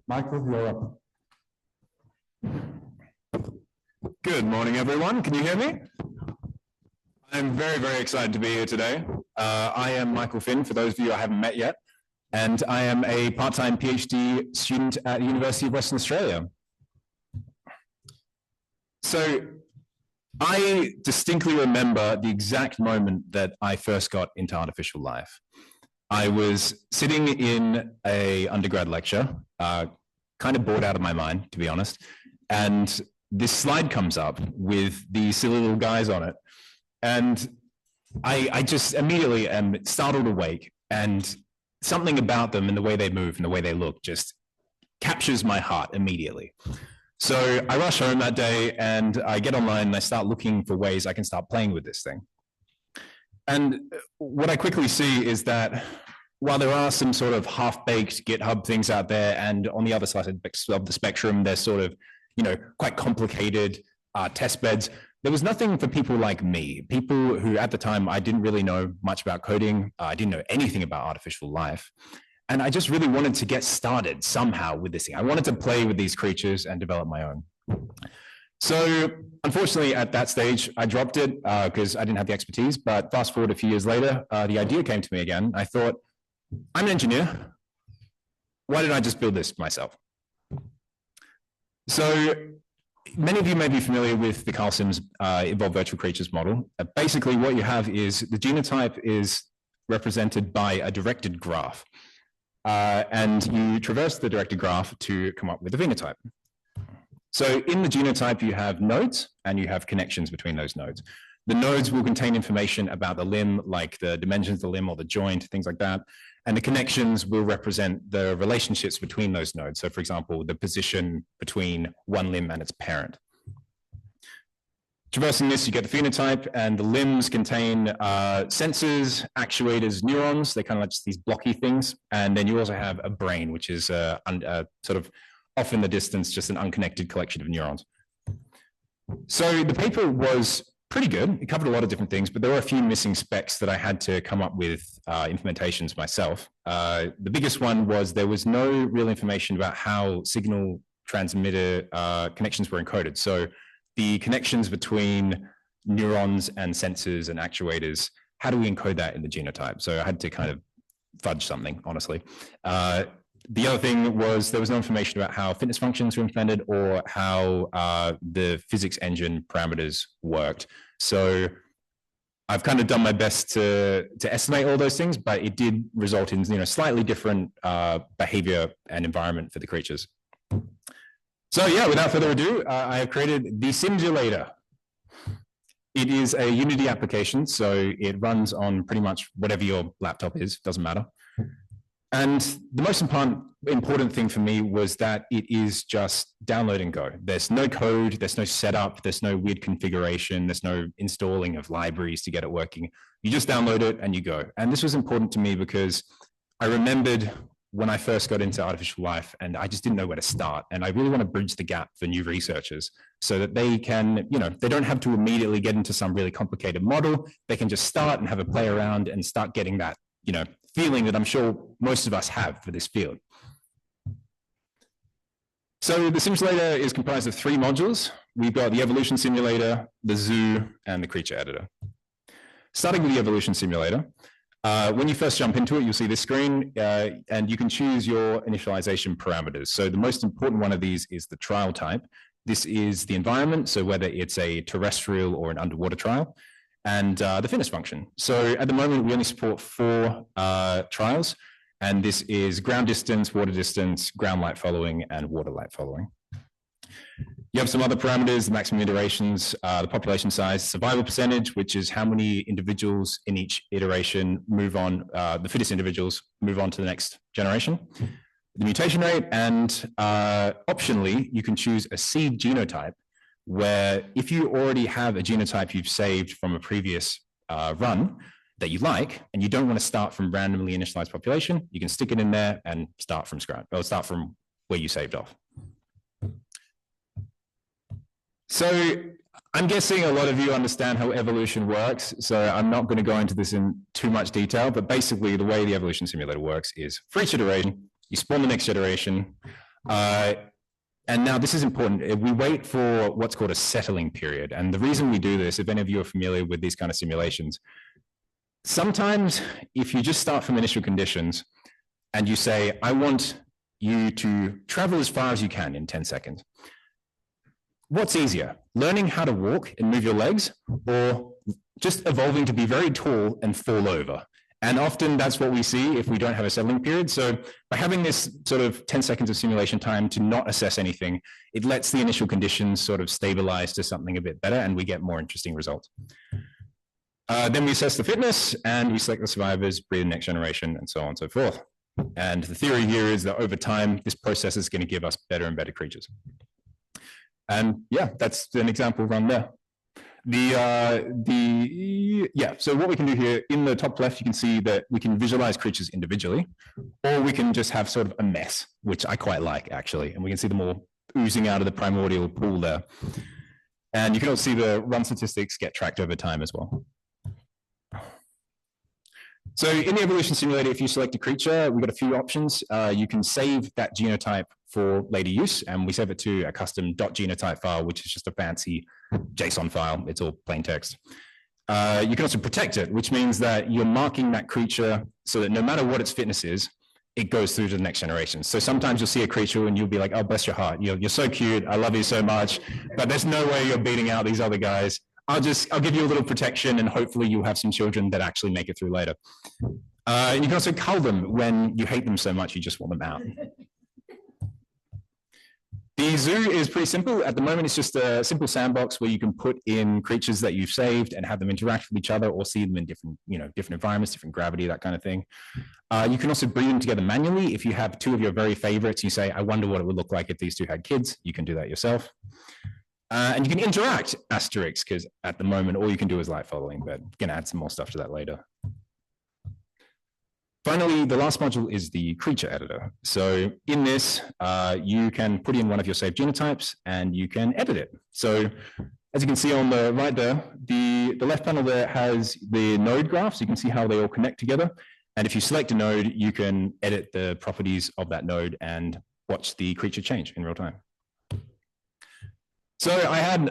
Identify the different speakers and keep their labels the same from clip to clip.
Speaker 1: Michael, you're up.
Speaker 2: Good morning, everyone. Can you hear me? I'm very, very excited to be here today. I am Micheal Finn, for those of you I haven't met yet, and I am a part-time PhD student at the University of Western Australia. So I distinctly remember the exact moment that I first got into artificial life. I was sitting in an undergrad lecture, kind of bored out of my mind, to be honest, and this slide comes up with these silly little guys on it. And I just immediately am startled awake, and something about them and the way they move and the way they look just captures my heart immediately. So I rush home that day and I get online and I start looking for ways I can start playing with this thing. And what I quickly see is that while there are some sort of half-baked GitHub things out there, and on the other side of the spectrum, there's sort of, quite complicated test beds, there was nothing for people like me, people who at the time I didn't really know much about coding. I didn't know anything about artificial life. And I just really wanted to get started somehow with this thing. I wanted to play with these creatures and develop my own. So unfortunately, at that stage, I dropped it because I didn't have the expertise. But fast forward a few years later, the idea came to me again. I thought, I'm an engineer. Why didn't I just build this myself? So many of you may be familiar with the Carl Sims Evolved Virtual Creatures model. Basically, what you have is the genotype is represented by a directed graph. And you traverse the directed graph to come up with a phenotype. So in the genotype, you have nodes and you have connections between those nodes. The nodes will contain information about the limb, like the dimensions of the limb or the joint, things like that. And the connections will represent the relationships between those nodes. So for example, the position between one limb and its parent. Traversing this, you get the phenotype, and the limbs contain sensors, actuators, neurons. They're kind of like just these blocky things. And then you also have a brain, which is sort of off in the distance, just an unconnected collection of neurons. So the paper was pretty good. It covered a lot of different things, but there were a few missing specs that I had to come up with implementations myself. The biggest one was there was no real information about how signal transmitter connections were encoded. So the connections between neurons and sensors and actuators, how do we encode that in the genotype? So I had to kind of fudge something, honestly. The other thing was there was no information about how fitness functions were implemented or how the physics engine parameters worked. So I've kind of done my best to estimate all those things, but it did result in slightly different behavior and environment for the creatures. So yeah, without further ado, I have created the Simulator. It is a Unity application, so it runs on pretty much whatever your laptop is, doesn't matter. And the most important thing for me was that it is just download and go. There's no code, there's no setup, there's no weird configuration, there's no installing of libraries to get it working. You just download it and you go. And this was important to me because I remembered when I first got into artificial life and I just didn't know where to start. And I really want to bridge the gap for new researchers so that they can, they don't have to immediately get into some really complicated model. They can just start and have a play around and start getting that, feeling that I'm sure most of us have for this field. So the simulator is comprised of 3 modules. We've got the evolution simulator, the zoo, and the creature editor. Starting with the evolution simulator, when you first jump into it, you'll see this screen, and you can choose your initialization parameters. So the most important one of these is the trial type. This is the environment, so whether it's a terrestrial or an underwater trial, and the fitness function. So at the moment, we only support 4 trials, and this is ground distance, water distance, ground light following, and water light following. You have some other parameters, the maximum iterations, the population size, survival percentage, which is how many individuals in each iteration move on, the fittest individuals move on to the next generation, the mutation rate, and optionally, you can choose a seed genotype, where if you already have a genotype you've saved from a previous run that you like, and you don't want to start from randomly initialized population, you can stick it in there and start from scratch, or start from where you saved off. So I'm guessing a lot of you understand how evolution works, so I'm not going to go into this in too much detail, but basically the way the evolution simulator works is for each iteration, you spawn the next iteration, And now this is important. We wait for what's called a settling period. And the reason we do this, if any of you are familiar with these kind of simulations, sometimes if you just start from initial conditions and you say, I want you to travel as far as you can in 10 seconds. What's easier, learning how to walk and move your legs, or just evolving to be very tall and fall over? And often that's what we see if we don't have a settling period. So by having this sort of 10 seconds of simulation time to not assess anything, it lets the initial conditions sort of stabilize to something a bit better, and we get more interesting results. Then we assess the fitness, and we select the survivors, breed the next generation, and so on and so forth. And the theory here is that over time, this process is going to give us better and better creatures. And yeah, that's an example run there. So what we can do here in the top left, you can see that we can visualize creatures individually, or we can just have sort of a mess, which I quite like actually. And we can see them all oozing out of the primordial pool there. And you can also see the run statistics get tracked over time as well. So in the evolution simulator, if you select a creature, we've got a few options. You can save that genotype for later use, and we save it to a custom .genotype file, which is just a fancy JSON file. It's all plain text. You can also protect it, which means that you're marking that creature so that no matter what its fitness is, it goes through to the next generation. So sometimes you'll see a creature and you'll be like, oh, bless your heart. You're so cute. I love you so much, but there's no way you're beating out these other guys. I'll give you a little protection, and hopefully you'll have some children that actually make it through later. You can also cull them when you hate them so much you just want them out. The zoo is pretty simple. At the moment, it's just a simple sandbox where you can put in creatures that you've saved and have them interact with each other, or see them in different environments, different gravity, that kind of thing. You can also breed them together manually. If you have two of your very favorites, you say, I wonder what it would look like if these two had kids. You can do that yourself. And you can interact, asterisk, because at the moment, all you can do is light following, but I'm going to add some more stuff to that later. Finally, the last module is the creature editor. So in this, you can put in one of your saved genotypes and you can edit it. So as you can see on the right there, the left panel there has the node graph, so you can see how they all connect together. And if you select a node, you can edit the properties of that node and watch the creature change in real time. So I had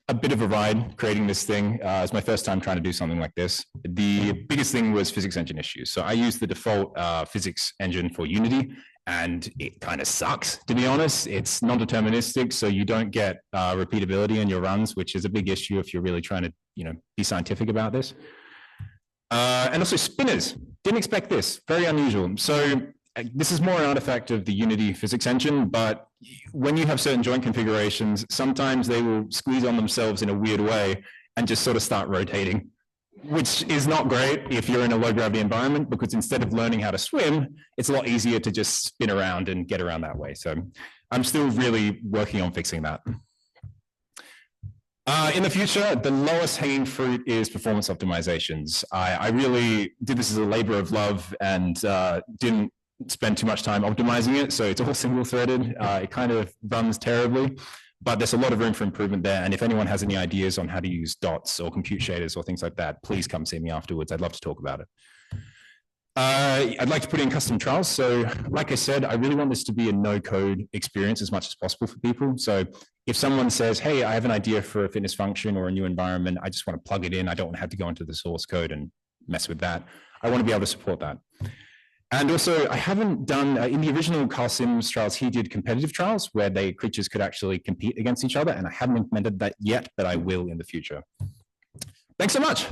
Speaker 2: a bit of a ride creating this thing. It's my first time trying to do something like this. The biggest thing was physics engine issues. So I used the default physics engine for Unity, and it kind of sucks, to be honest. It's non-deterministic, so you don't get repeatability in your runs, which is a big issue if you're really trying to, be scientific about this. And also spinners. Didn't expect this. Very unusual. So this is more an artifact of the Unity physics engine, but when you have certain joint configurations, sometimes they will squeeze on themselves in a weird way and just sort of start rotating, which is not great if you're in a low gravity environment, because instead of learning how to swim, it's a lot easier to just spin around and get around that way. So I'm still really working on fixing that. In the future, the lowest hanging fruit is performance optimizations. I really did this as a labor of love and didn't spend too much time optimizing it. So it's all single threaded. It kind of runs terribly, but there's a lot of room for improvement there. And if anyone has any ideas on how to use dots or compute shaders or things like that, please come see me afterwards. I'd love to talk about it. I'd like to put in custom trials. So like I said, I really want this to be a no code experience as much as possible for people. So if someone says, hey, I have an idea for a fitness function or a new environment, I just want to plug it in. I don't want to have to go into the source code and mess with that. I want to be able to support that. And also, I haven't done, in the original Carl Sims trials, he did competitive trials where creatures could actually compete against each other, and I haven't implemented that yet, but I will in the future. Thanks so much.